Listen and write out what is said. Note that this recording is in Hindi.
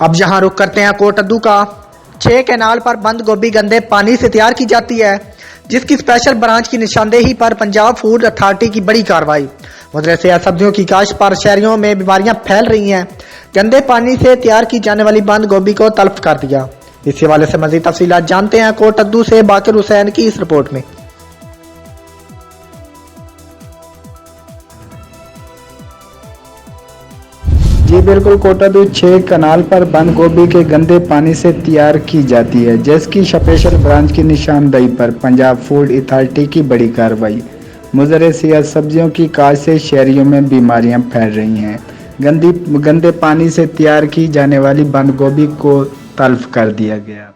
अब यहाँ रुक करते हैं कोटद्दू का। 6 कैनाल पर बंद गोभी गंदे पानी से तैयार की जाती है, जिसकी स्पेशल ब्रांच की निशानदेही पर पंजाब फूड अथॉरिटी की बड़ी कार्रवाई। मुद्रे से सब्जियों की काश्त पर शहरियों में बीमारियां फैल रही हैं। गंदे पानी से तैयार की जाने वाली बंद गोभी को तल्फ कर दिया। इस हवाले से मजीद तफसीलात जानते हैं कोटद्दू से बाकिर हुसैन की इस रिपोर्ट में। जी बिल्कुल, कोटद्दू 6 कनाल पर बंद गोभी के गंदे पानी से तैयार की जाती है, जिसकी स्पेशल ब्रांच की निशानदेही पर पंजाब फूड अथॉरिटी की बड़ी कार्रवाई। मुज़र सेहत सब्जियों की काश्त से शहरियों में बीमारियां फैल रही हैं। गंदे पानी से तैयार की जाने वाली बंद गोभी को तल्फ कर दिया गया।